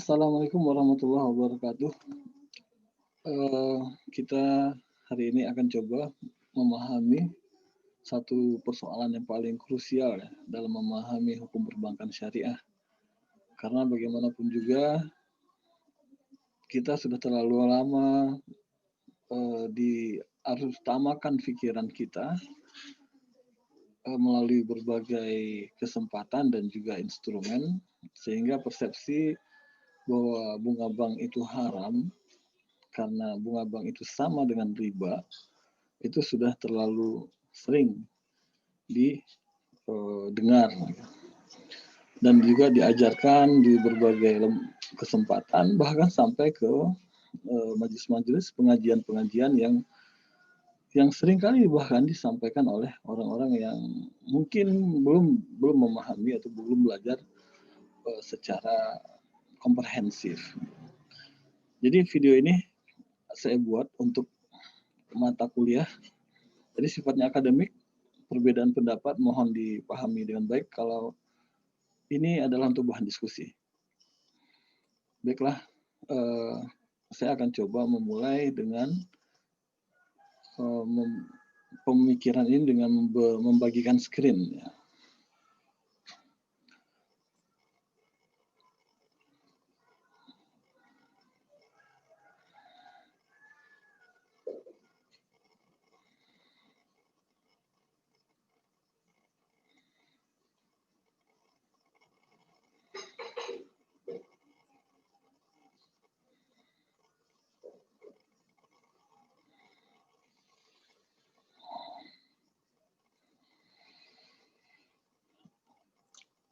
Assalamualaikum warahmatullahi wabarakatuh. Eee, kita hari ini akan coba memahami satu persoalan yang paling krusial ya, dalam memahami hukum perbankan syariah. Karena bagaimanapun juga kita sudah terlalu lama, harus utamakan pikiran kita, melalui berbagai kesempatan dan juga instrumen, sehingga persepsi bahwa bunga bank itu haram karena bunga bank itu sama dengan riba, itu sudah terlalu sering didengar dan juga diajarkan di berbagai kesempatan, bahkan sampai ke majelis-majelis pengajian-pengajian yang seringkali bahkan disampaikan oleh orang-orang yang mungkin belum belum memahami atau belum belajar secara komprehensif. Jadi video ini saya buat untuk mata kuliah, jadi sifatnya akademik. Perbedaan pendapat mohon dipahami dengan baik kalau ini adalah untuk bahan diskusi. Baiklah, saya akan coba memulai dengan pemikiran ini dengan membagikan screen ya.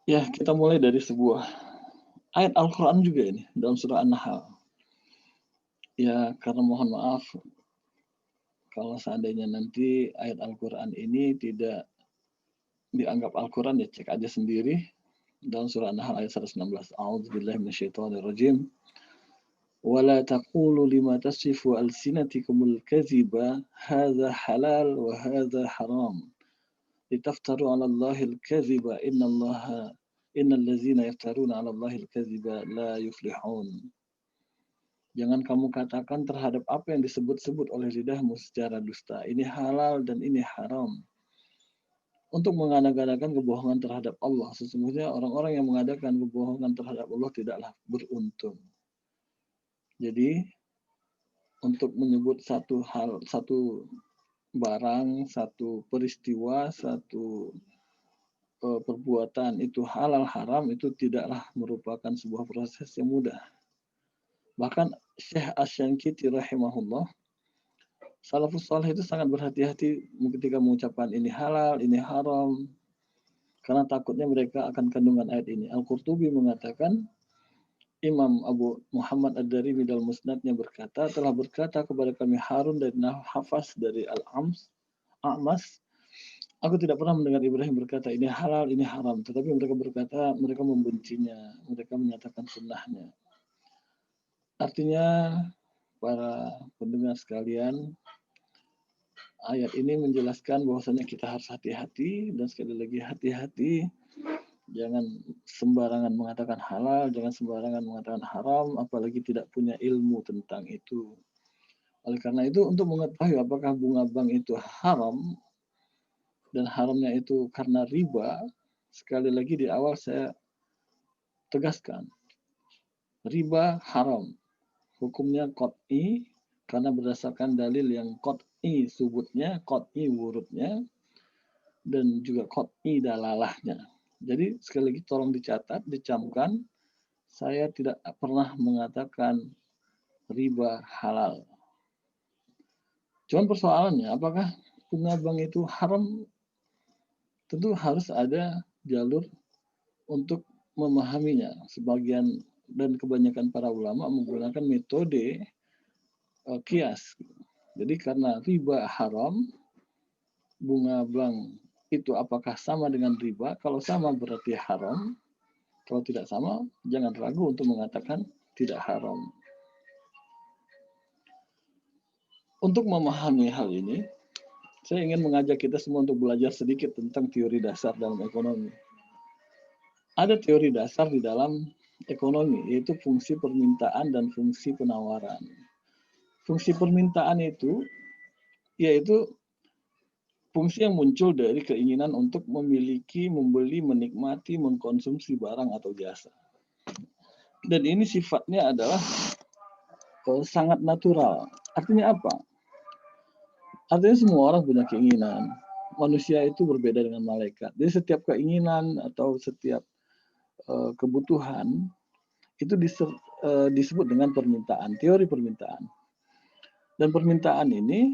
Ya, kita mulai dari sebuah ayat Al-Quran juga ini, dalam surah An-Nahl. Ya, karena mohon maaf, kalau seandainya nanti ayat Al-Quran ini tidak dianggap Al-Quran, ya cek aja sendiri. Dalam surah An-Nahl ayat 116. A'udzubillahi minasyaitonirrajim. ولا تقولوا لما تصف ألسنتكم الكذب هذا حلال وهذا حرام لتفتروا على الله الكذب إن الذين يفترون على الله الكذب لا يفلحون. Jangan kamu katakan terhadap apa yang disebut-sebut oleh lidahmu secara dusta. Ini halal dan ini haram. Untuk mengadakan kebohongan terhadap Allah. Sesungguhnya orang-orang yang mengadakan kebohongan terhadap Allah tidaklah beruntung. Jadi, untuk menyebut satu hal, satu barang, satu peristiwa, satu perbuatan itu halal haram, itu tidaklah merupakan sebuah proses yang mudah. Bahkan Syekh Asy-Syanqiti rahimahullah, salafus saleh itu sangat berhati-hati ketika mengucapkan ini halal, ini haram, karena takutnya mereka akan kandungan ayat ini. Al-Qurtubi mengatakan, Imam Abu Muhammad Ad-Darimi dalam musnadnya berkata, telah berkata kepada kami Harun dari Hafas dari A'mas, aku tidak pernah mendengar Ibrahim berkata ini halal, ini haram. Tetapi mereka berkata, mereka membencinya, mereka menyatakan sunnahnya. Artinya, para pendengar sekalian, ayat ini menjelaskan bahwasanya kita harus hati-hati, dan sekali lagi hati-hati, jangan sembarangan mengatakan halal, jangan sembarangan mengatakan haram, apalagi tidak punya ilmu tentang itu. Oleh karena itu, untuk mengetahui apakah bunga bank itu haram, dan haramnya itu karena riba, sekali lagi di awal saya tegaskan, riba haram. Hukumnya qat'i, karena berdasarkan dalil yang qat'i subutnya, qat'i wurudnya, dan juga qat'i dalalahnya. Jadi sekali lagi tolong dicatat, dicamkan, saya tidak pernah mengatakan riba halal. Cuman persoalannya, apakah bunga bank itu haram? Tentu harus ada jalur untuk memahaminya. Sebagian dan kebanyakan para ulama menggunakan metode kias. Jadi karena riba haram, bunga bank itu apakah sama dengan riba? Kalau sama berarti haram. Kalau tidak sama, jangan ragu untuk mengatakan tidak haram. Untuk memahami hal ini, saya ingin mengajak kita semua untuk belajar sedikit tentang teori dasar dalam ekonomi. Ada teori dasar di dalam ekonomi, yaitu fungsi permintaan dan fungsi penawaran. Fungsi permintaan itu yaitu fungsi yang muncul dari keinginan untuk memiliki, membeli, menikmati, mengkonsumsi barang atau jasa. Dan ini sifatnya adalah sangat natural. Artinya apa? Artinya semua orang punya keinginan. Manusia itu berbeda dengan malaikat. Jadi setiap keinginan atau setiap kebutuhan itu disebut dengan permintaan, teori permintaan. Dan permintaan ini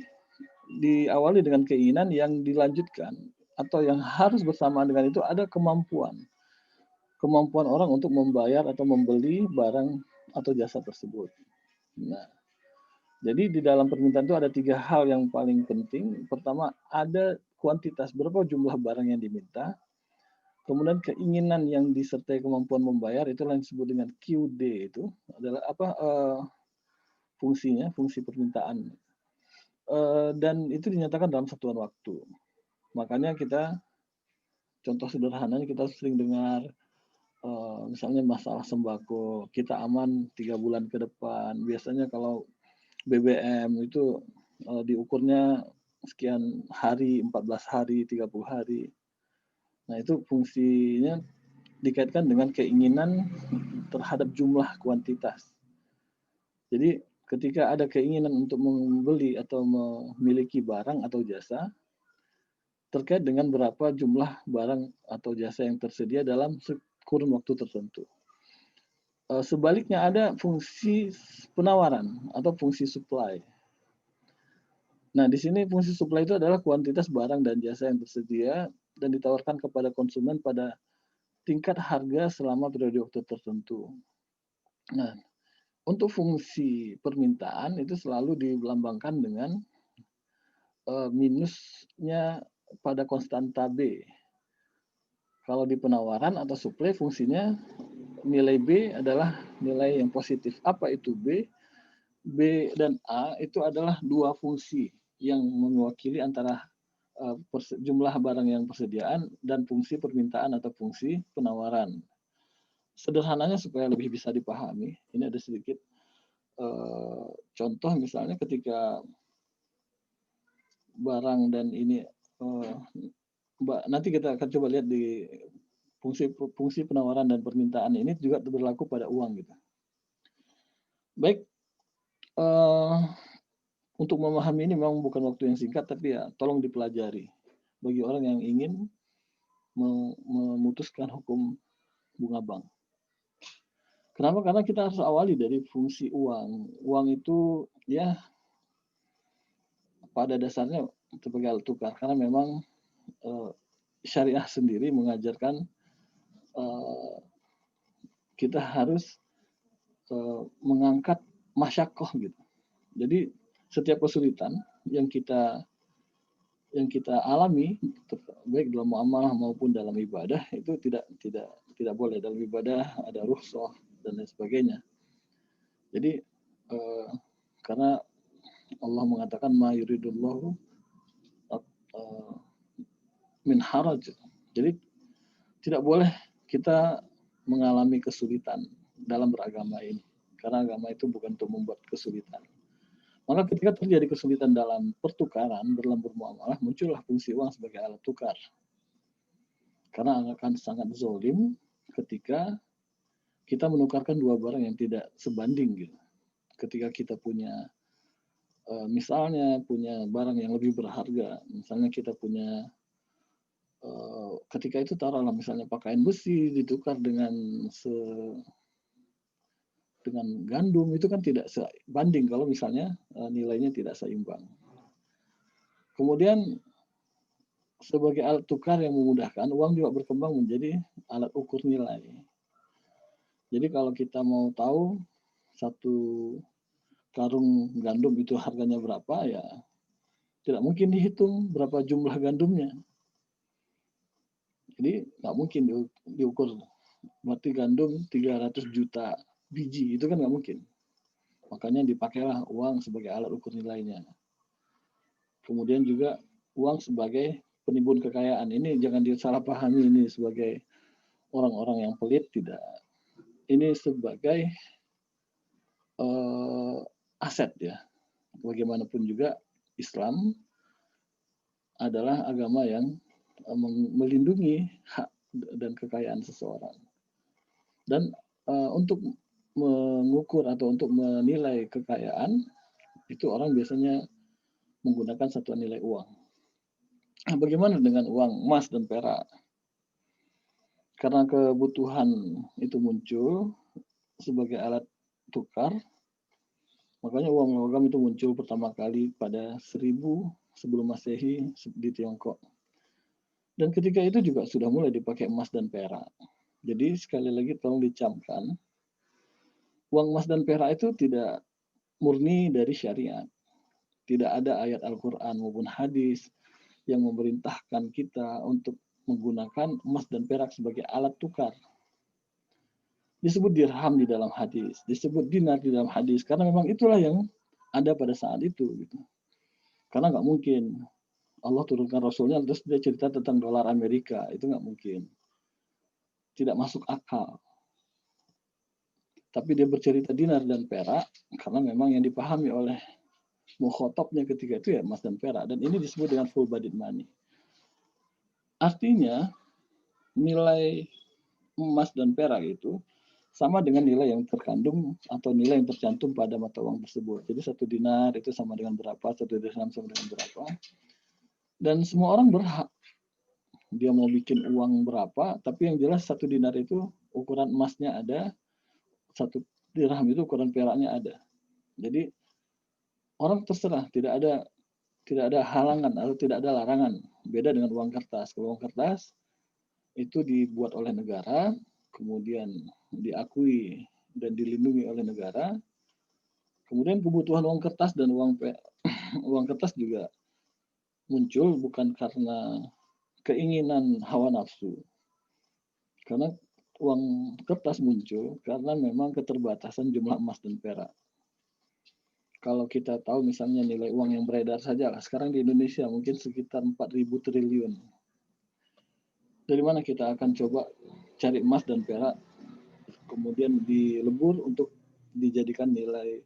diawali dengan keinginan yang dilanjutkan atau yang harus bersamaan dengan itu ada kemampuan orang untuk membayar atau membeli barang atau jasa tersebut. Nah, jadi di dalam permintaan itu ada 3 hal yang paling penting. Pertama, ada kuantitas, berapa jumlah barang yang diminta. Kemudian keinginan yang disertai kemampuan membayar, itu yang disebut dengan QD, itu adalah fungsinya, fungsi permintaan. Dan itu dinyatakan dalam satuan waktu. Makanya kita, contoh sederhananya kita sering dengar, misalnya masalah sembako, kita aman 3 bulan ke depan. Biasanya kalau BBM itu diukurnya sekian hari, 14 hari, 30 hari. Nah, itu fungsinya dikaitkan dengan keinginan terhadap jumlah kuantitas. Jadi ketika ada keinginan untuk membeli atau memiliki barang atau jasa, terkait dengan berapa jumlah barang atau jasa yang tersedia dalam kurun waktu tertentu. Sebaliknya ada fungsi penawaran atau fungsi supply. Nah, di sini fungsi supply itu adalah kuantitas barang dan jasa yang tersedia dan ditawarkan kepada konsumen pada tingkat harga selama periode waktu tertentu. Nah, untuk fungsi permintaan itu selalu dilambangkan dengan minusnya pada konstanta B. Kalau di penawaran atau supply fungsinya nilai B adalah nilai yang positif. Apa itu B? B dan A itu adalah 2 fungsi yang mewakili antara jumlah barang yang persediaan dan fungsi permintaan atau fungsi penawaran. Sederhananya supaya lebih bisa dipahami, ini ada sedikit contoh misalnya ketika barang dan ini nanti kita akan coba lihat di fungsi penawaran dan permintaan ini juga berlaku pada uang gitu. Baik, untuk memahami ini memang bukan waktu yang singkat, tapi ya tolong dipelajari bagi orang yang ingin memutuskan hukum bunga bank. Kenapa? Karena kita harus awali dari fungsi uang. Uang itu ya pada dasarnya sebagai alat tukar, karena memang syariah sendiri mengajarkan kita harus mengangkat masyakoh gitu. Jadi setiap kesulitan yang kita alami, baik dalam muamalah maupun dalam ibadah, itu tidak boleh. Dalam ibadah ada rukhsah dan lain sebagainya. Jadi karena Allah mengatakan ma yuridullahu min haraj. Jadi tidak boleh kita mengalami kesulitan dalam beragama ini. Karena agama itu bukan untuk membuat kesulitan. Maka ketika terjadi kesulitan dalam pertukaran, dalam bermuamalah, muncullah fungsi uang sebagai alat tukar. Karena akan sangat zolim ketika kita menukarkan 2 barang yang tidak sebanding gitu. Ketika kita punya misalnya punya barang yang lebih berharga, misalnya kita punya ketika itu taruhlah misalnya pakaian besi ditukar dengan gandum, itu kan tidak sebanding kalau misalnya nilainya tidak seimbang. Kemudian sebagai alat tukar yang memudahkan, uang juga berkembang menjadi alat ukur nilai. Jadi kalau kita mau tahu satu karung gandum itu harganya berapa, ya tidak mungkin dihitung berapa jumlah gandumnya. Jadi nggak mungkin diukur, berarti gandum 300 juta biji, itu kan nggak mungkin. Makanya dipakailah uang sebagai alat ukur nilainya. Kemudian juga uang sebagai penimbun kekayaan. Ini jangan disalahpahami ini sebagai orang-orang yang pelit, tidak. ini sebagai aset ya. Bagaimanapun juga Islam adalah agama yang melindungi hak dan kekayaan seseorang. Dan untuk mengukur atau untuk menilai kekayaan itu orang biasanya menggunakan satuan nilai uang. Nah, bagaimana dengan uang emas dan perak? Karena kebutuhan itu muncul sebagai alat tukar, makanya uang logam itu muncul pertama kali pada 1000 sebelum Masehi di Tiongkok. Dan ketika itu juga sudah mulai dipakai emas dan perak. Jadi sekali lagi tolong dicamkan, uang emas dan perak itu tidak murni dari syariat. Tidak ada ayat Al-Quran maupun hadis yang memerintahkan kita untuk menggunakan emas dan perak sebagai alat tukar. Disebut dirham di dalam hadis, disebut dinar di dalam hadis, karena memang itulah yang ada pada saat itu. Gitu. Karena nggak mungkin Allah turunkan Rasulnya terus dia cerita tentang dolar Amerika, itu nggak mungkin. Tidak masuk akal. Tapi dia bercerita dinar dan perak, karena memang yang dipahami oleh mukhotobnya ketika itu ya emas dan perak. Dan ini disebut dengan full bodied money. Artinya nilai emas dan perak itu sama dengan nilai yang terkandung atau nilai yang tercantum pada mata uang tersebut. Jadi 1 dinar itu sama dengan berapa, 1 dirham sama dengan berapa. Dan semua orang berhak. Dia mau bikin uang berapa, tapi yang jelas 1 dinar itu ukuran emasnya ada, 1 dirham itu ukuran peraknya ada. Jadi orang terserah, tidak ada halangan atau tidak ada larangan. Beda dengan uang kertas. Kalau uang kertas itu dibuat oleh negara, kemudian diakui dan dilindungi oleh negara. Kemudian kebutuhan uang kertas dan uang kertas juga muncul bukan karena keinginan hawa nafsu. Karena uang kertas muncul karena memang keterbatasan jumlah emas dan perak. Kalau kita tahu misalnya nilai uang yang beredar saja sekarang di Indonesia mungkin sekitar 4.000 triliun. Dari mana kita akan coba cari emas dan perak kemudian dilebur untuk dijadikan nilai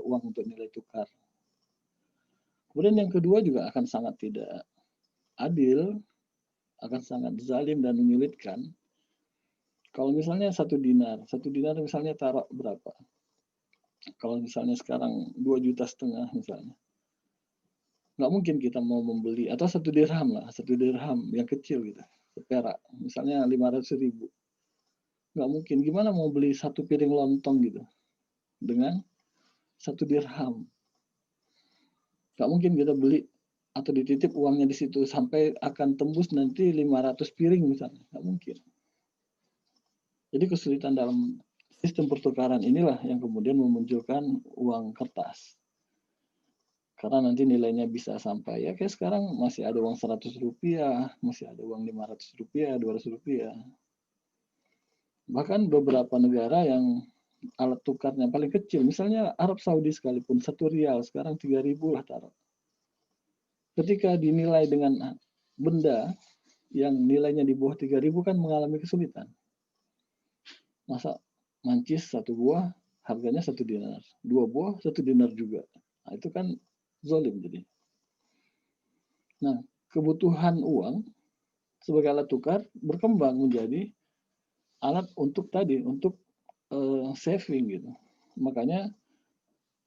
uang untuk nilai tukar. Kemudian yang kedua juga akan sangat tidak adil, akan sangat zalim dan menyulitkan. Kalau misalnya 1 dinar misalnya taruh berapa? Kalau misalnya sekarang 2,5 juta misalnya. Nggak mungkin kita mau membeli, atau 1 dirham lah, 1 dirham yang kecil gitu, perak, misalnya 500.000. Nggak mungkin, gimana mau beli 1 piring lontong gitu dengan 1 dirham. Nggak mungkin kita beli atau dititip uangnya di situ sampai akan tembus nanti 500 piring misalnya. Nggak mungkin. Jadi kesulitan dalam sistem pertukaran inilah yang kemudian memunculkan uang kertas. Karena nanti nilainya bisa sampai, ya kayak sekarang masih ada uang 100 rupiah, masih ada uang 500 rupiah, 200 rupiah. Bahkan beberapa negara yang alat tukarnya paling kecil, misalnya Arab Saudi sekalipun 1 rial, sekarang 3.000 lah taruh. Ketika dinilai dengan benda yang nilainya di bawah 3.000 kan mengalami kesulitan. Masa mancis 1 buah harganya 1 dinar, 2 buah 1 dinar juga. Nah, itu kan zolim jadi. Nah, kebutuhan uang sebagai alat tukar berkembang menjadi alat untuk tadi, untuk saving gitu. Makanya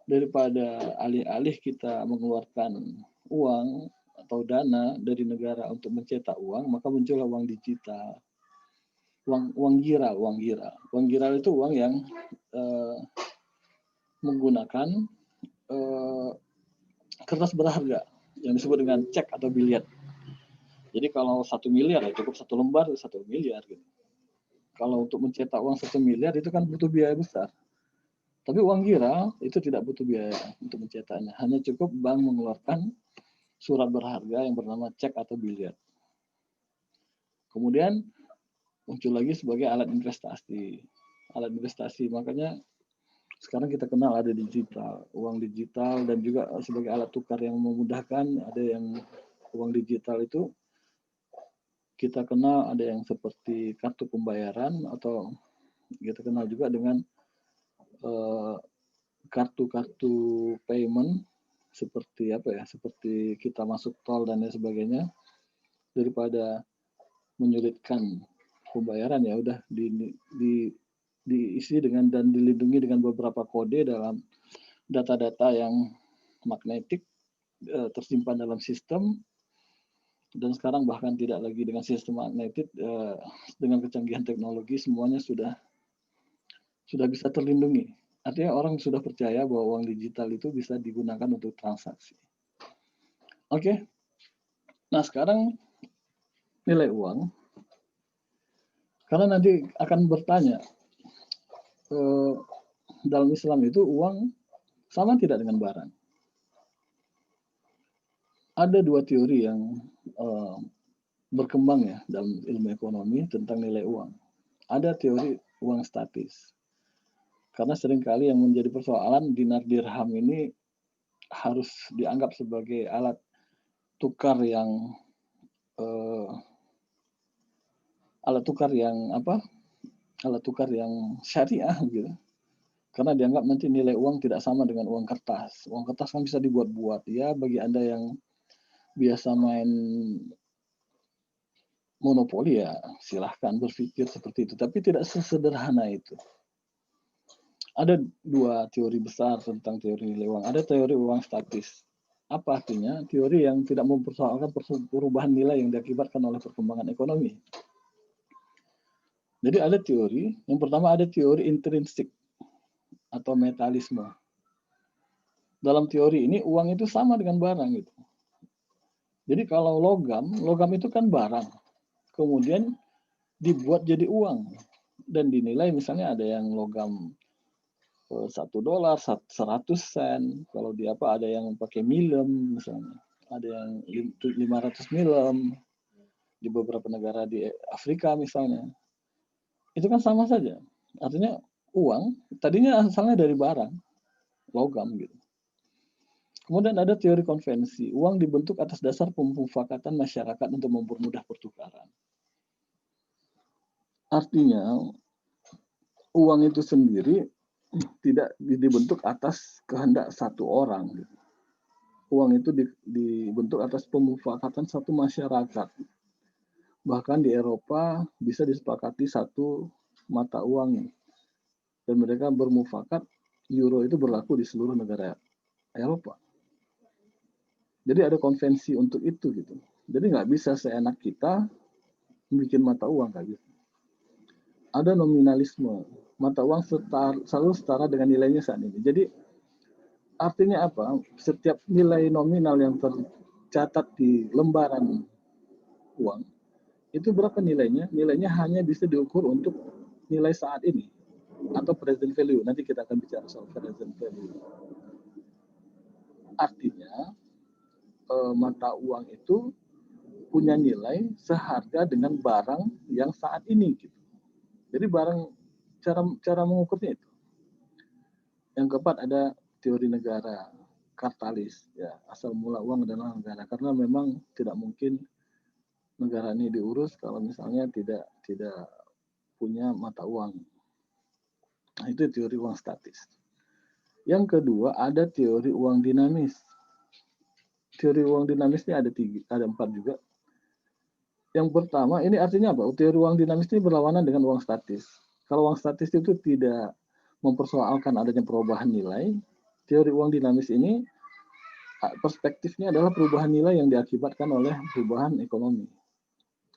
daripada alih-alih kita mengeluarkan uang atau dana dari negara untuk mencetak uang, maka muncullah uang digital. Uang gira. Uang gira itu uang yang menggunakan kertas berharga yang disebut dengan cek atau biliet. Jadi kalau 1 miliar ya cukup 1 lembar 1 miliar gitu. Kalau untuk mencetak uang 1 miliar itu kan butuh biaya besar. Tapi uang gira itu tidak butuh biaya untuk mencetaknya. Hanya cukup bank mengeluarkan surat berharga yang bernama cek atau biliet. Kemudian muncul lagi sebagai alat investasi. Alat investasi, makanya sekarang kita kenal ada digital, uang digital dan juga sebagai alat tukar yang memudahkan. Ada yang uang digital itu kita kenal ada yang seperti kartu pembayaran atau Kita kenal juga dengan kartu-kartu payment seperti apa ya? Seperti kita masuk tol dan lain sebagainya, daripada menyulitkan pembayaran ya udah diisi dengan dan dilindungi dengan beberapa kode dalam data-data yang magnetik tersimpan dalam sistem. Dan sekarang bahkan tidak lagi dengan sistem magnetik, dengan kecanggihan teknologi semuanya sudah bisa terlindungi. Artinya orang sudah percaya bahwa uang digital itu bisa digunakan untuk transaksi. Oke. Nah, sekarang nilai uang. Karena nanti akan bertanya, dalam Islam itu uang sama tidak dengan barang? Ada dua teori yang berkembang ya dalam ilmu ekonomi tentang nilai uang. Ada teori uang statis. Karena seringkali yang menjadi persoalan dinar dirham ini harus dianggap sebagai alat tukar yang syariah gitu. Karena dianggap nanti nilai uang tidak sama dengan uang kertas. Uang kertas kan bisa dibuat-buat. Ya bagi Anda yang biasa main monopoli ya silahkan berpikir seperti itu. Tapi tidak sesederhana itu. Ada dua teori besar tentang teori nilai uang. Ada teori uang statis. Apa artinya? Teori yang tidak mempersoalkan perubahan nilai yang diakibatkan oleh perkembangan ekonomi. Jadi ada teori, yang pertama ada teori intrinsik atau metalisme. Dalam teori ini uang itu sama dengan barang gitu. Jadi kalau logam itu kan barang. Kemudian dibuat jadi uang dan dinilai, misalnya ada yang logam $1, 100 sen. Kalau di ada yang pakai milem misalnya. Ada yang 500 milem di beberapa negara di Afrika misalnya. Itu kan sama saja. Artinya uang tadinya asalnya dari barang, logam gitu. Kemudian ada teori konvensi. Uang dibentuk atas dasar pemufakatan masyarakat untuk mempermudah pertukaran. Artinya uang itu sendiri tidak dibentuk atas kehendak satu orang. Uang itu dibentuk atas pemufakatan satu masyarakat. Bahkan di Eropa bisa disepakati satu mata uang. Dan mereka bermufakat euro itu berlaku di seluruh negara Eropa. Jadi ada konvensi untuk itu gitu. Jadi nggak bisa seenak kita bikin mata uang kayak gitu. Ada nominalisme. Mata uang selalu setara dengan nilainya saat ini. Jadi artinya apa? Setiap nilai nominal yang tercatat di lembaran uang itu berapa nilainya? Nilainya hanya bisa diukur untuk nilai saat ini atau present value. Nanti kita akan bicara soal present value. Artinya mata uang itu punya nilai seharga dengan barang yang saat ini gitu. Jadi barang cara mengukurnya itu. Yang keempat ada teori negara kapitalis ya, asal mula uang adalah negara, karena memang tidak mungkin negara ini diurus kalau misalnya tidak punya mata uang. Nah, itu teori uang statis. Yang kedua ada teori uang dinamis. Teori uang dinamis ini ada 4 juga. Yang pertama, ini artinya apa? Teori uang dinamis ini berlawanan dengan uang statis. Kalau uang statis itu tidak mempersoalkan adanya perubahan nilai, teori uang dinamis ini perspektifnya adalah perubahan nilai yang diakibatkan oleh perubahan ekonomi.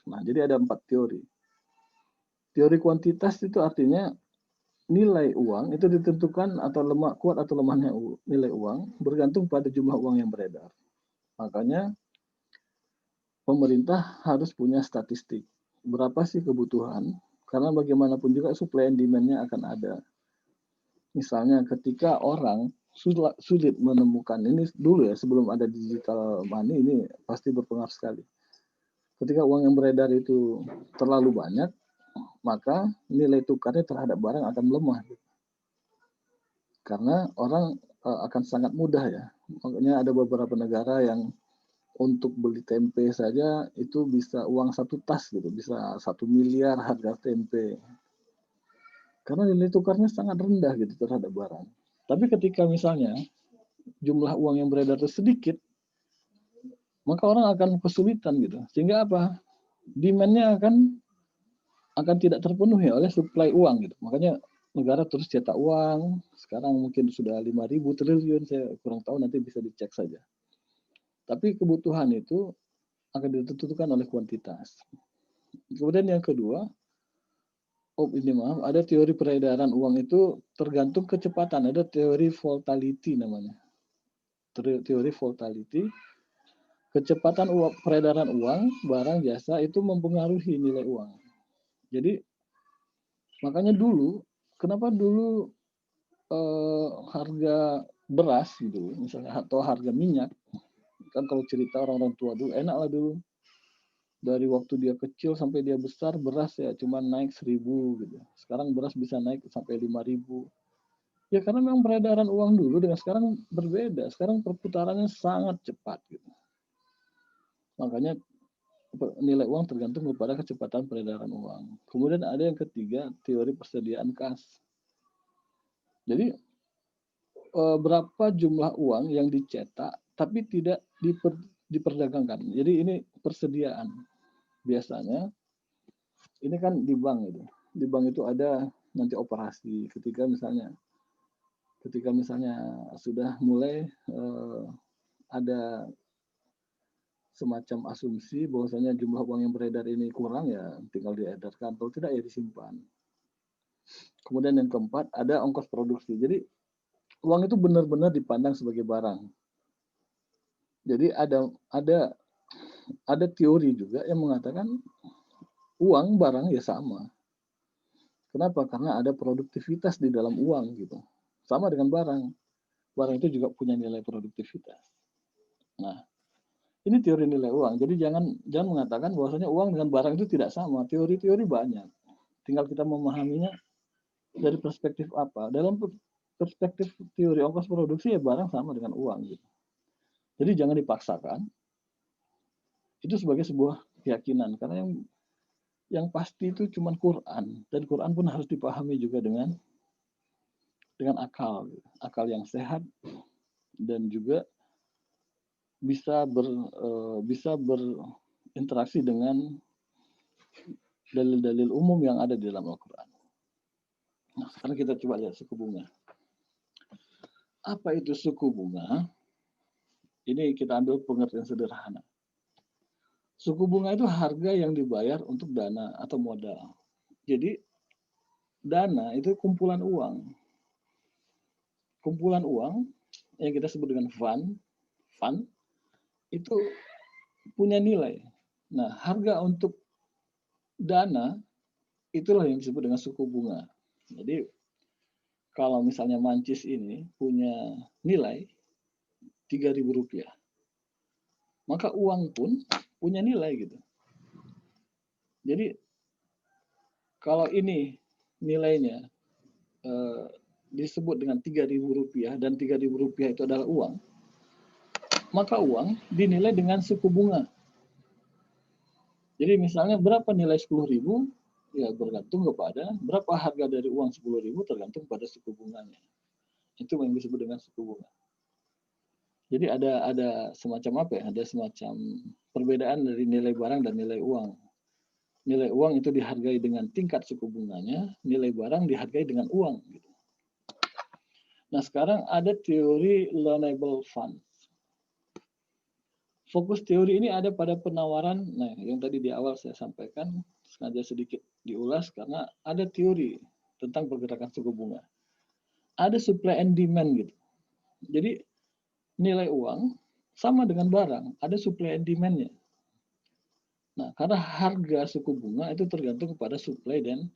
Nah, jadi ada 4 teori. Teori kuantitas itu artinya nilai uang itu ditentukan atau kuat atau lemahnya nilai uang bergantung pada jumlah uang yang beredar. Makanya pemerintah harus punya statistik. Berapa sih kebutuhan? Karena bagaimanapun juga supply and demand-nya akan ada. Misalnya ketika orang sulit menemukan, ini dulu ya sebelum ada digital money, ini pasti berpengaruh sekali. Ketika uang yang beredar itu terlalu banyak, maka nilai tukarnya terhadap barang akan melemah. Karena orang akan sangat mudah ya. Makanya ada beberapa negara yang untuk beli tempe saja itu bisa uang 1 tas gitu, bisa 1 miliar harga tempe. Karena nilai tukarnya sangat rendah gitu terhadap barang. Tapi ketika misalnya jumlah uang yang beredar itu sedikit, maka orang akan kesulitan gitu. Sehingga apa? Demand-nya akan tidak terpenuhi oleh suplai uang gitu. Makanya negara terus cetak uang. Sekarang mungkin sudah 5.000 triliun, saya kurang tahu, nanti bisa dicek saja. Tapi kebutuhan itu akan ditentukan oleh kuantitas. Kemudian yang kedua, ada teori peredaran uang itu tergantung kecepatan. Ada teori volatility namanya. Teori volatility, kecepatan peredaran uang, barang, jasa itu mempengaruhi nilai uang. Jadi makanya dulu, kenapa dulu harga beras gitu, misalnya, atau harga minyak, kan kalau cerita orang-orang tua dulu, enak lah dulu. Dari waktu dia kecil sampai dia besar, beras ya cuma naik 1.000 gitu. Sekarang beras bisa naik sampai 5.000. Ya karena memang peredaran uang dulu dengan sekarang berbeda. Sekarang perputarannya sangat cepat gitu. Makanya nilai uang tergantung kepada kecepatan peredaran uang. Kemudian ada yang ketiga, teori persediaan kas. Jadi berapa jumlah uang yang dicetak tapi tidak diperdagangkan. Jadi ini persediaan. Biasanya ini kan di bank itu. Di bank itu ada nanti operasi ketika misalnya sudah mulai ada semacam asumsi bahwasanya jumlah uang yang beredar ini kurang, ya tinggal diedarkan, kalau tidak ya disimpan. Kemudian yang keempat, ada ongkos produksi. Jadi uang itu benar-benar dipandang sebagai barang. Jadi ada teori juga yang mengatakan uang barang ya sama. Kenapa? Karena ada produktivitas di dalam uang gitu. Sama dengan barang. Barang itu juga punya nilai produktivitas. Nah, ini teori nilai uang. Jadi jangan mengatakan bahwasanya uang dengan barang itu tidak sama. Teori-teori banyak. Tinggal kita memahaminya dari perspektif apa. Dalam perspektif teori ongkos produksi ya barang sama dengan uang gitu. Jadi jangan dipaksakan. Itu sebagai sebuah keyakinan, karena yang pasti itu cuma Quran, dan Quran pun harus dipahami juga dengan akal yang sehat, dan juga bisa berinteraksi dengan dalil-dalil umum yang ada di dalam Al-Quran. Nah, sekarang kita coba lihat suku bunga. Apa itu suku bunga? Ini kita ambil pengertian sederhana. Suku bunga itu harga yang dibayar untuk dana atau modal. Jadi dana itu kumpulan uang. Kumpulan uang yang kita sebut dengan fund itu punya nilai. Nah, harga untuk dana itulah yang disebut dengan suku bunga. Jadi kalau misalnya Mancis ini punya nilai Rp3.000, maka uang pun punya nilai gitu. Jadi kalau ini nilainya disebut dengan Rp3.000 dan Rp3.000 itu adalah uang, maka uang dinilai dengan suku bunga. Jadi misalnya berapa nilai 10.000, ya bergantung kepada berapa harga dari uang 10.000, tergantung pada suku bunganya. Itu yang disebut dengan suku bunga. Jadi ada semacam apa ya? Ada semacam perbedaan dari nilai barang dan nilai uang. Nilai uang itu dihargai dengan tingkat suku bunganya, nilai barang dihargai dengan uang. Gitu. Nah sekarang ada teori loanable funds. Fokus teori ini ada pada penawaran, nah yang tadi di awal saya sampaikan, sengaja sedikit diulas karena ada teori tentang pergerakan suku bunga. Ada supply and demand gitu. Jadi nilai uang sama dengan barang, ada supply and demand-nya. Nah, karena harga suku bunga itu tergantung kepada supply dan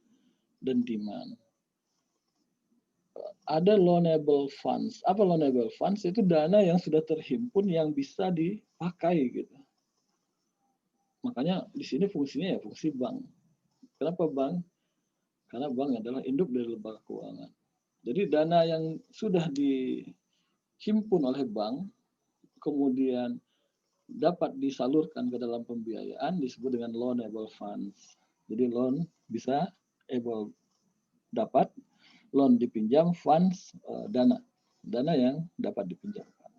demand. Ada loanable funds. Apa loanable funds? Itu dana yang sudah terhimpun yang bisa dipakai gitu. Makanya di sini fungsinya ya fungsi bank. Kenapa bank? Karena bank adalah induk dari lembaga keuangan. Jadi dana yang sudah dihimpun oleh bank kemudian dapat disalurkan ke dalam pembiayaan disebut dengan loanable funds. Jadi loan bisa able dapat, loan dipinjam, funds dana yang dapat dipinjamkan.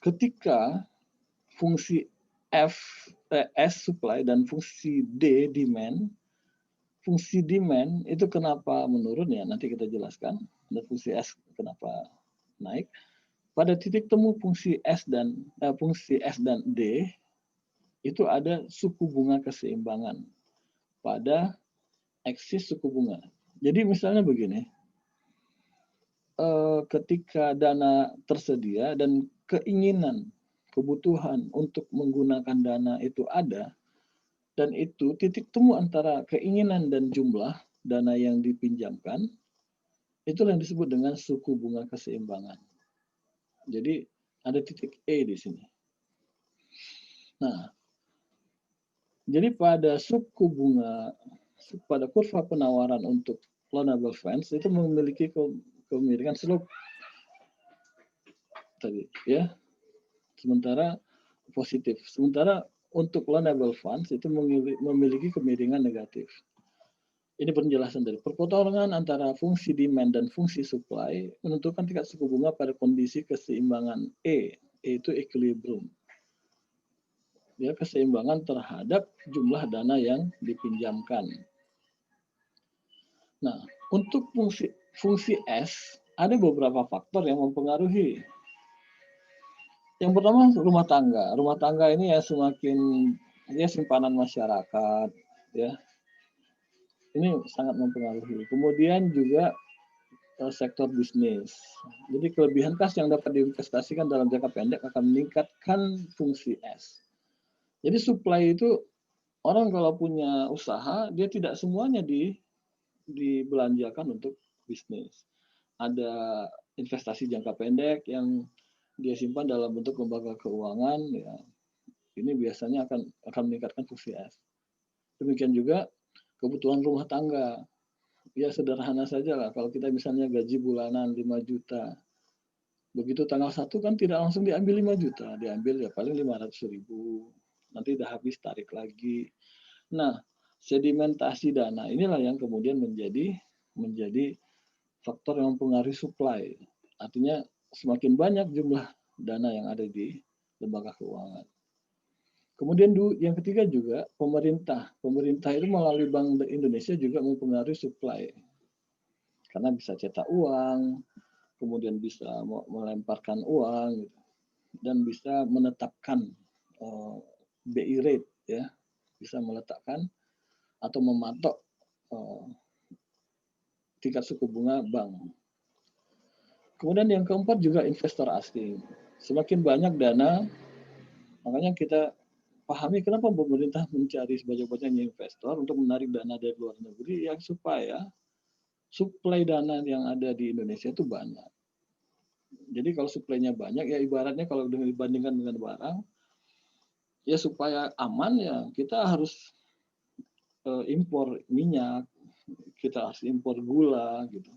Ketika fungsi S supply dan fungsi D demand, fungsi demand itu kenapa menurun ya, nanti kita jelaskan, dan fungsi S kenapa naik. Pada titik temu fungsi S dan D itu ada suku bunga keseimbangan pada eksis suku bunga. Jadi misalnya begini, ketika dana tersedia dan keinginan, kebutuhan untuk menggunakan dana itu ada, dan itu titik temu antara keinginan dan jumlah dana yang dipinjamkan, itulah yang disebut dengan suku bunga keseimbangan. Jadi ada titik E di sini. Nah, jadi pada suku bunga, pada kurva penawaran untuk loanable funds itu memiliki kemirikan slope tadi, ya. Sementara positif. Sementara untuk loanable funds itu memiliki kemiringan negatif. Ini penjelasan dari perpotongan antara fungsi demand dan fungsi supply menentukan tingkat suku bunga pada kondisi keseimbangan E, yaitu equilibrium. Ya, keseimbangan terhadap jumlah dana yang dipinjamkan. Nah, untuk fungsi S ada beberapa faktor yang mempengaruhi. Yang pertama rumah tangga. Rumah tangga ini ya semakin simpanan masyarakat, ya. Ini sangat mempengaruhi. Kemudian juga sektor bisnis. Jadi kelebihan kas yang dapat diinvestasikan dalam jangka pendek akan meningkatkan fungsi S. Jadi supply itu orang kalau punya usaha dia tidak semuanya dibelanjakan untuk bisnis. Ada investasi jangka pendek yang dia simpan dalam bentuk lembaga keuangan, ya. Ini biasanya akan meningkatkan fungsi S. Demikian juga kebutuhan rumah tangga. Ya sederhana saja lah, kalau kita misalnya gaji bulanan 5 juta, begitu tanggal 1 kan tidak langsung diambil 5 juta, diambil ya paling 500.000, nanti udah habis tarik lagi. Nah, sedimentasi dana inilah yang kemudian menjadi faktor yang mempengaruhi supply. Artinya semakin banyak jumlah dana yang ada di lembaga keuangan. Kemudian yang ketiga juga pemerintah. Pemerintah itu melalui Bank Indonesia juga mempengaruhi supply. Karena bisa cetak uang, kemudian bisa melemparkan uang, dan bisa menetapkan BI rate, ya, bisa meletakkan atau mematok tingkat suku bunga bank. Kemudian yang keempat juga investor asing. Semakin banyak dana, makanya kita pahami kenapa pemerintah mencari sebanyak-banyaknya investor untuk menarik dana dari luar negeri, yang supaya suplai dana yang ada di Indonesia itu banyak. Jadi kalau suplainya banyak, ya ibaratnya kalau dibandingkan dengan barang, ya supaya aman ya kita harus impor minyak, kita harus impor gula gitu.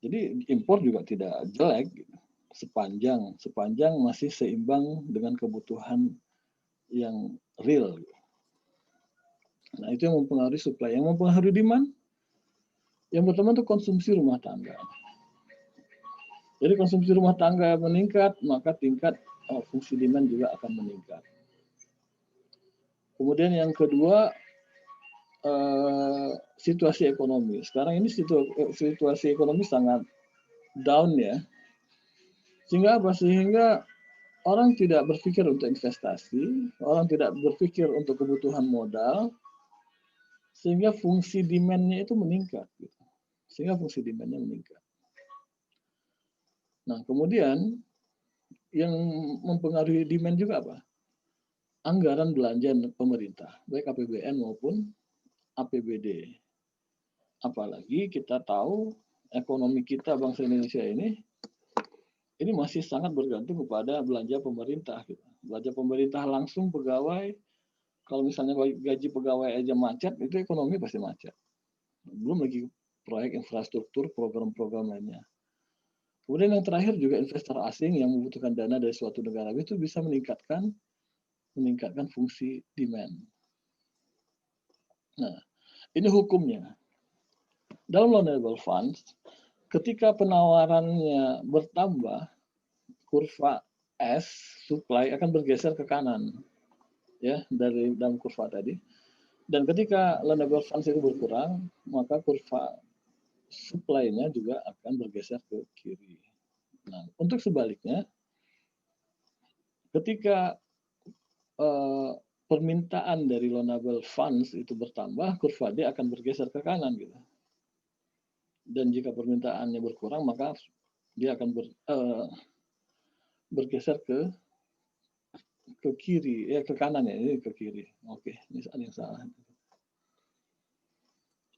Jadi impor juga tidak jelek gitu, sepanjang masih seimbang dengan kebutuhan yang real. Nah, itu yang mempengaruhi supply. Yang mempengaruhi demand, yang pertama itu konsumsi rumah tangga. Jadi konsumsi rumah tangga meningkat, maka tingkat fungsi demand juga akan meningkat. Kemudian yang kedua, situasi ekonomi. Sekarang ini situasi ekonomi sangat down, ya. Sehingga apa? Sehingga orang tidak berpikir untuk investasi, orang tidak berpikir untuk kebutuhan modal, sehingga fungsi demand-nya itu meningkat. Gitu. Sehingga fungsi demand-nya meningkat. Nah, kemudian yang mempengaruhi demand juga apa? Anggaran belanja pemerintah, baik APBN maupun APBD. Apalagi kita tahu ekonomi kita bangsa Indonesia ini masih sangat bergantung kepada belanja pemerintah. Gitu. Belanja pemerintah langsung pegawai, kalau misalnya gaji pegawai aja macet, itu ekonomi pasti macet. Belum lagi proyek infrastruktur, program-program lainnya. Kemudian yang terakhir juga investor asing yang membutuhkan dana dari suatu negara itu bisa meningkatkan fungsi demand. Nah, Ini hukumnya. Dalam loanable funds, ketika penawarannya bertambah, kurva S supply akan bergeser ke kanan, ya, dari dalam kurva tadi. Dan ketika loanable funds itu berkurang, maka kurva supply-nya juga akan bergeser ke kiri. Nah, untuk sebaliknya, ketika permintaan dari loanable funds itu bertambah, kurva D akan bergeser ke kanan gitu. Dan jika permintaannya berkurang, maka dia akan bergeser ke kiri, ya ke kanan ya, ini ke kiri. Oke, ini ada yang salah.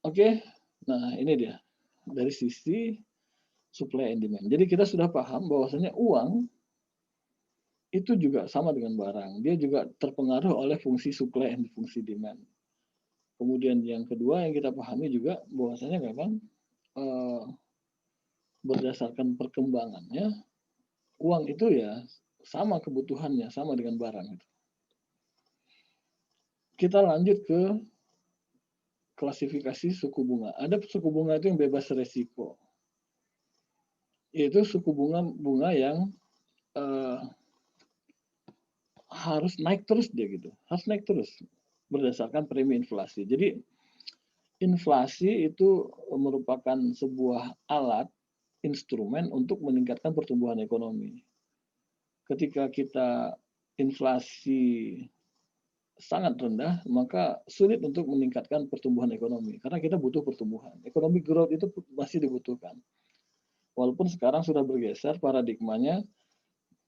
Oke, nah ini dia dari sisi supply and demand. Jadi kita sudah paham bahwasanya uang itu juga sama dengan barang. Dia juga terpengaruh oleh fungsi supply and fungsi demand. Kemudian yang kedua yang kita pahami juga bahwasanya memang berdasarkan perkembangannya, uang itu ya sama kebutuhannya, sama dengan barang. Kita lanjut ke klasifikasi suku bunga. Ada suku bunga itu yang bebas resiko. Yaitu suku bunga yang harus naik terus dia gitu. Harus naik terus berdasarkan premi inflasi. Jadi inflasi itu merupakan sebuah alat instrumen untuk meningkatkan pertumbuhan ekonomi. Ketika kita inflasi sangat rendah, maka sulit untuk meningkatkan pertumbuhan ekonomi. Karena kita butuh pertumbuhan. Economic growth itu masih dibutuhkan. Walaupun sekarang sudah bergeser paradigmanya,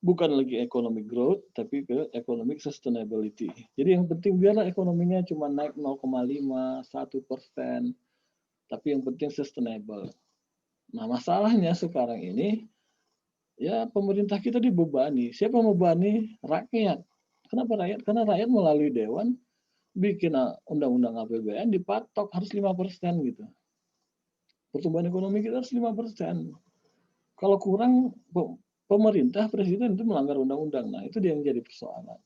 bukan lagi economic growth, tapi ke economic sustainability. Jadi yang penting biarlah ekonominya cuma naik 0,5, 1%, tapi yang penting sustainable. Nah masalahnya sekarang ini, ya pemerintah kita dibebani. Siapa yang membebani? Rakyat. Kenapa rakyat? Karena rakyat melalui Dewan bikin undang-undang APBN dipatok harus 5% gitu. Pertumbuhan ekonomi kita harus 5%. Kalau kurang, pemerintah, presiden itu melanggar undang-undang. Nah, itu dia yang jadi persoalan.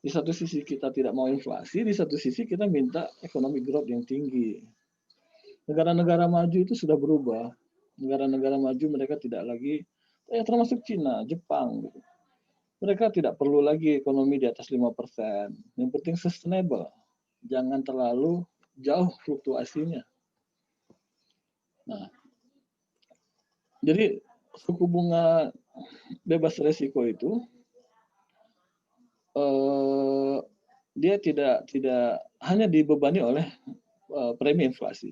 Di satu sisi kita tidak mau inflasi, di satu sisi kita minta economic growth yang tinggi. Negara-negara maju itu sudah berubah. Negara-negara maju mereka tidak lagi, termasuk Cina, Jepang. Gitu. Mereka tidak perlu lagi ekonomi di atas 5%. Yang penting sustainable. Jangan terlalu jauh fluktuasinya. Nah, jadi suku bunga bebas resiko itu dia tidak hanya dibebani oleh premi inflasi.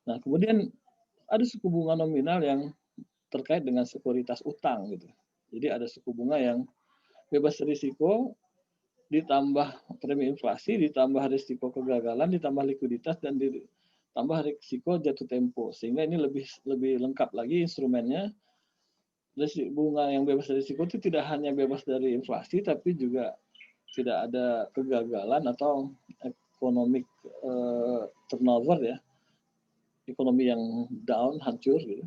Nah, kemudian ada suku bunga nominal yang terkait dengan sekuritas utang gitu. Jadi ada suku bunga yang bebas risiko ditambah premi inflasi, ditambah risiko kegagalan, ditambah likuiditas dan ditambah risiko jatuh tempo. Sehingga ini lebih lengkap lagi instrumennya. Bunga yang bebas risiko itu tidak hanya bebas dari inflasi, tapi juga tidak ada kegagalan atau economic turnover ya, ekonomi yang down, hancur gitu.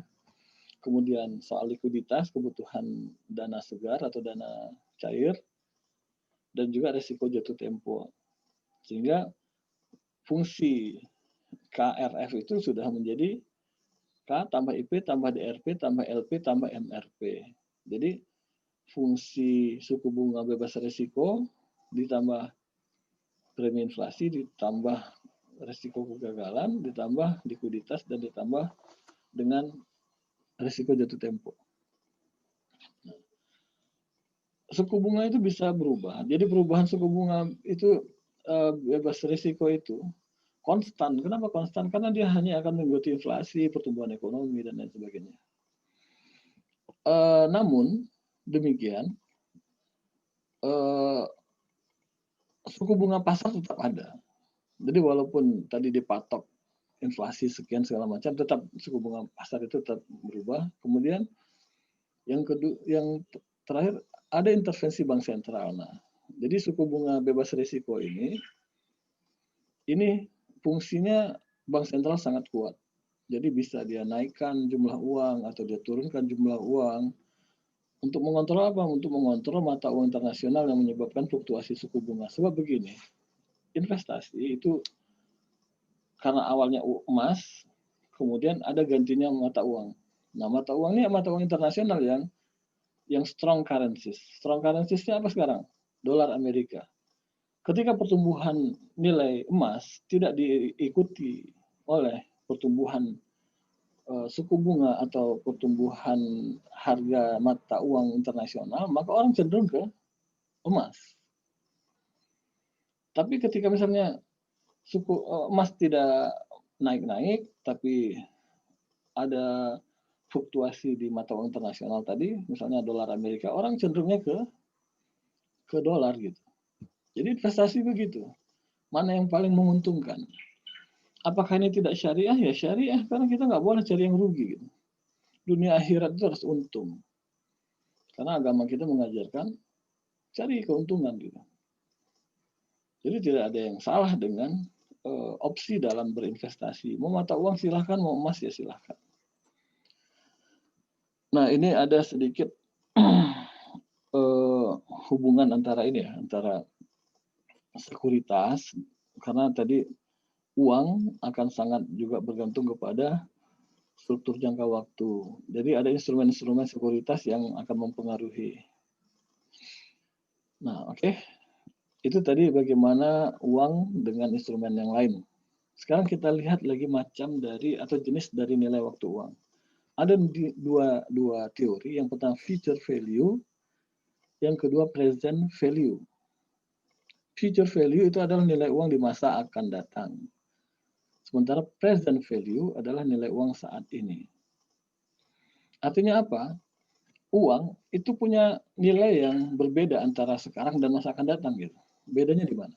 Kemudian soal likuiditas, kebutuhan dana segar atau dana cair, dan juga risiko jatuh tempo. Sehingga fungsi KRF itu sudah menjadi K tambah IP tambah DRP tambah LP tambah MRP. Jadi fungsi suku bunga bebas risiko ditambah premi inflasi ditambah risiko kegagalan ditambah likuiditas dan ditambah dengan risiko jatuh tempo. Suku bunga itu bisa berubah. Jadi perubahan suku bunga itu bebas risiko itu konstan. Kenapa konstan? Karena dia hanya akan mengikuti inflasi, pertumbuhan ekonomi dan lain sebagainya. Namun demikian suku bunga pasar tetap ada. Jadi walaupun tadi dipatok inflasi sekian segala macam, tetap suku bunga pasar itu tetap berubah. Kemudian yang terakhir ada intervensi bank sentral. Nah, jadi suku bunga bebas risiko ini fungsinya bank sentral sangat kuat. Jadi bisa dia naikkan jumlah uang atau dia turunkan jumlah uang. Untuk mengontrol apa? Untuk mengontrol mata uang internasional yang menyebabkan fluktuasi suku bunga. Sebab begini, investasi itu karena awalnya emas, kemudian ada gantinya mata uang. Nah, mata uang ini mata uang internasional yang strong currencies. Strong currencies-nya apa sekarang? Dolar Amerika. Ketika pertumbuhan nilai emas tidak diikuti oleh pertumbuhan suku bunga atau pertumbuhan harga mata uang internasional, maka orang cenderung ke emas. Tapi ketika misalnya emas tidak naik-naik, tapi ada fluktuasi di mata uang internasional tadi, misalnya dolar Amerika, orang cenderungnya ke dolar gitu. Jadi investasi begitu. Mana yang paling menguntungkan? Apakah ini tidak syariah? Ya syariah, karena kita nggak boleh cari yang rugi. Gitu. Dunia akhirat itu harus untung. Karena agama kita mengajarkan cari keuntungan gitu. Jadi tidak ada yang salah dengan opsi dalam berinvestasi. Mau mata uang silahkan, mau emas ya silahkan. Nah ini ada sedikit hubungan antara ini ya, antara sekuritas, karena tadi uang akan sangat juga bergantung kepada struktur jangka waktu. Jadi ada instrumen-instrumen sekuritas yang akan mempengaruhi. Nah, oke. Itu tadi bagaimana uang dengan instrumen yang lain. Sekarang kita lihat lagi macam dari atau jenis dari nilai waktu uang. Ada dua teori. Yang pertama future value, yang kedua present value. Future value itu adalah nilai uang di masa akan datang. Sementara present value adalah nilai uang saat ini. Artinya apa? Uang itu punya nilai yang berbeda antara sekarang dan masa akan datang gitu. Bedanya di mana?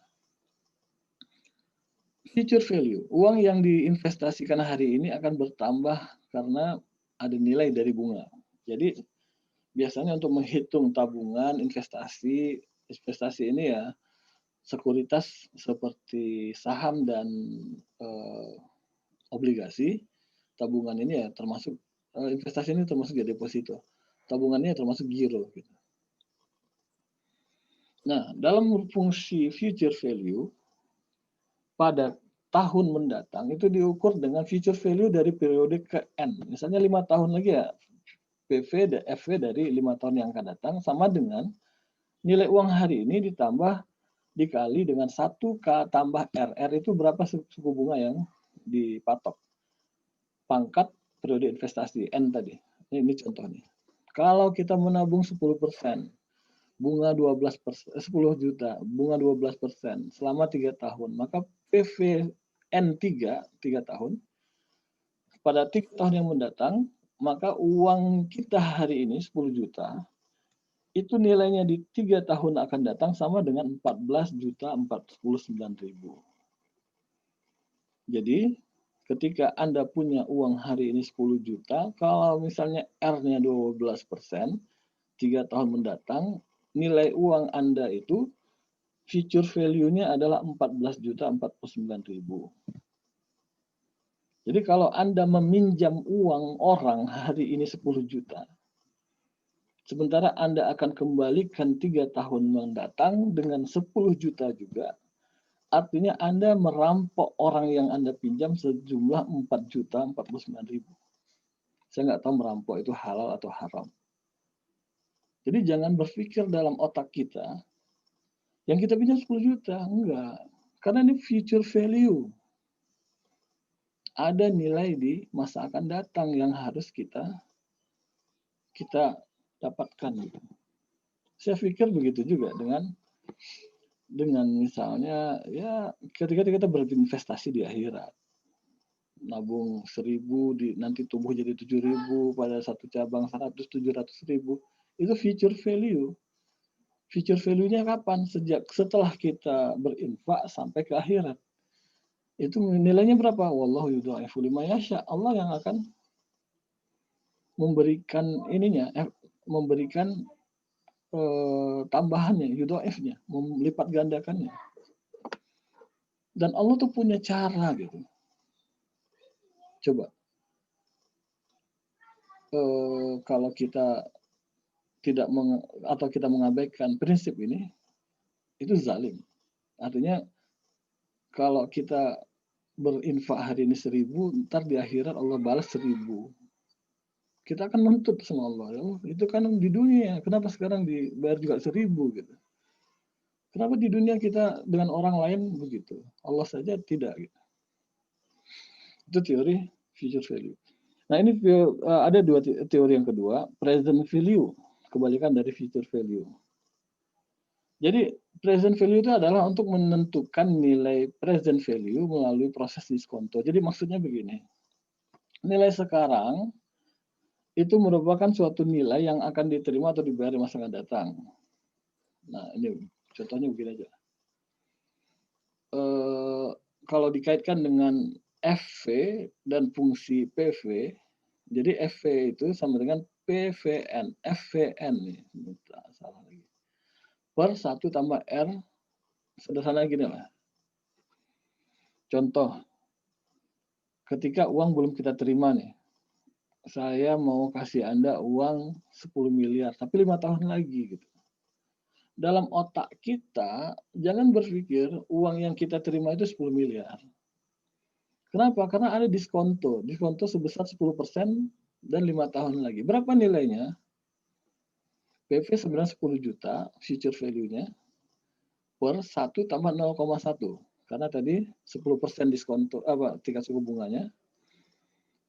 Future value, uang yang diinvestasikan hari ini akan bertambah karena ada nilai dari bunga. Jadi biasanya untuk menghitung tabungan, investasi ini ya sekuritas seperti saham dan obligasi. Tabungan ini ya termasuk investasi ini termasuk ya deposito. Tabungannya termasuk giro gitu. Nah, dalam fungsi future value pada tahun mendatang itu diukur dengan future value dari periode ke N. Misalnya 5 tahun lagi ya PV dan FV dari 5 tahun yang akan datang sama dengan nilai uang hari ini ditambah dikali dengan 1K tambah RR itu berapa suku bunga yang dipatok. Pangkat periode investasi N tadi. Ini contohnya. Kalau kita menabung 10%, bunga 12%, 10 juta, bunga 12% selama 3 tahun, maka PV N3, 3 tahun, pada 3 tahun yang mendatang, maka uang kita hari ini 10 juta, itu nilainya di 3 tahun akan datang sama dengan 14.049.000. Jadi, ketika Anda punya uang hari ini 10 juta, kalau misalnya R-nya 12%, 3 tahun mendatang, nilai uang Anda itu future value-nya adalah 14.049.000. Jadi kalau Anda meminjam uang orang hari ini 10 juta, sementara Anda akan kembalikan 3 tahun mendatang dengan 10 juta juga, artinya Anda merampok orang yang Anda pinjam sejumlah 4.049.000. Saya nggak tahu merampok itu halal atau haram. Jadi jangan berpikir dalam otak kita, yang kita pinjam 10 juta, enggak. Karena ini future value. Ada nilai di masa akan datang yang harus kita dapatkan. Saya pikir begitu juga dengan misalnya ya ketika kita berinvestasi di akhirat. Nabung 1.000 nanti tumbuh jadi 7.000 pada satu cabang 100 700.000 itu future value. Future value-nya kapan? Setelah kita berinfak sampai ke akhirat. Itu nilainya berapa? Wallahu yudha'ifu liman yasha. Allah yang akan memberikan memberikan tambahannya, yudha'ifnya, melipat gandakannya. Dan Allah tuh punya cara gitu. Coba kalau kita kita mengabaikan prinsip ini, itu zalim. Artinya kalau kita berinfak hari ini 1.000, ntar di akhirat Allah balas 1.000. Kita akan menuntut sama Allah, ya Allah, itu kan di dunia, kenapa sekarang dibayar juga 1.000 gitu. Kenapa di dunia kita dengan orang lain begitu, Allah saja tidak gitu. Itu teori future value. Nah ini ada dua teori yang kedua, present value, kebalikan dari future value. Jadi present value itu adalah untuk menentukan nilai present value melalui proses diskonto. Jadi maksudnya begini, nilai sekarang itu merupakan suatu nilai yang akan diterima atau dibayar di masa akan datang. Nah ini contohnya begini aja. Kalau dikaitkan dengan FV dan fungsi PV, jadi FV itu sama dengan PVN, FVN nih, salah lagi. Per 1 tambah R, sederhana gini lah. Contoh, ketika uang belum kita terima nih, saya mau kasih Anda uang 10 miliar, tapi 5 tahun lagi gitu. Dalam otak kita, jangan berpikir uang yang kita terima itu 10 miliar. Kenapa? Karena ada diskonto. Diskonto sebesar 10% dan 5 tahun lagi. Berapa nilainya? PV sebenarnya 10 juta, future value-nya, per 1 tambah 0,1. Karena tadi 10% diskonto, tingkat suku bunganya,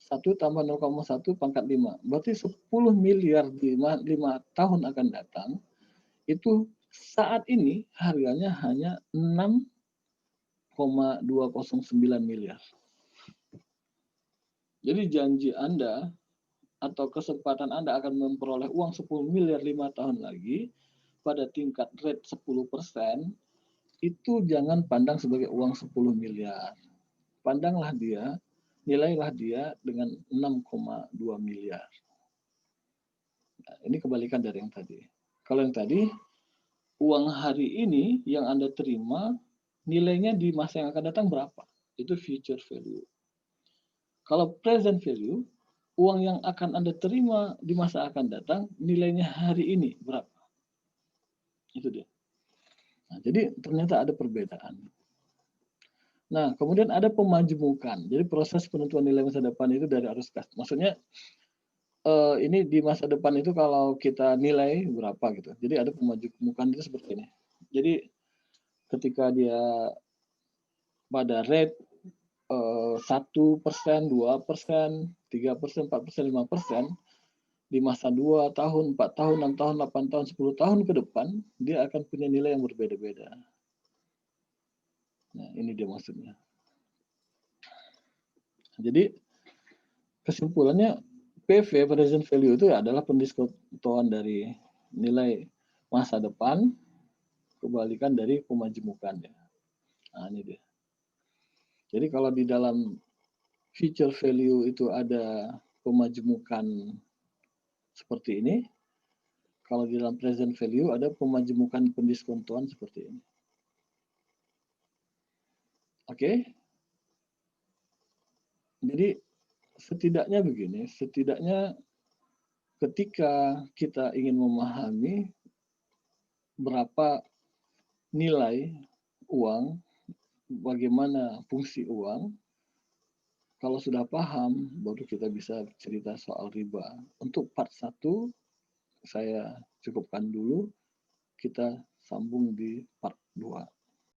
1 tambah 0,1 pangkat 5. Berarti 10 miliar di 5 tahun akan datang, itu saat ini harganya hanya 6,209 miliar. Jadi janji Anda atau kesempatan Anda akan memperoleh uang 10 miliar 5 tahun lagi pada tingkat rate 10%, itu jangan pandang sebagai uang 10 miliar. Pandanglah dia, nilailah dia dengan 6,2 miliar. Nah, ini kebalikan dari yang tadi. Kalau yang tadi, uang hari ini yang Anda terima, nilainya di masa yang akan datang berapa? Itu future value. Kalau present value, uang yang akan Anda terima di masa akan datang, nilainya hari ini berapa? Itu dia. Nah, jadi ternyata ada perbedaan. Nah, kemudian ada pemajmukan. Jadi proses penentuan nilai masa depan itu dari arus kas. Maksudnya ini di masa depan itu kalau kita nilai berapa gitu. Jadi ada pemajmukan itu seperti ini. Jadi ketika dia pada rate 1%, 2%, 3%, 4%, 5%, di masa 2 tahun, 4 tahun, 6 tahun, 8 tahun, 10 tahun ke depan, dia akan punya nilai yang berbeda-beda. Nah, ini dia maksudnya. Jadi, kesimpulannya, PV, present value itu adalah pendiskontoan dari nilai masa depan, kebalikan dari pemajmukannya. Nah, ini dia. Jadi, kalau di dalam future value itu ada pemajmukan seperti ini, kalau di dalam present value ada pemajmukan pendiskontoan seperti ini. Oke? Jadi setidaknya begini, setidaknya ketika kita ingin memahami berapa nilai uang, bagaimana fungsi uang, kalau sudah paham, baru kita bisa cerita soal riba. Untuk part 1, saya cukupkan dulu, kita sambung di part 2.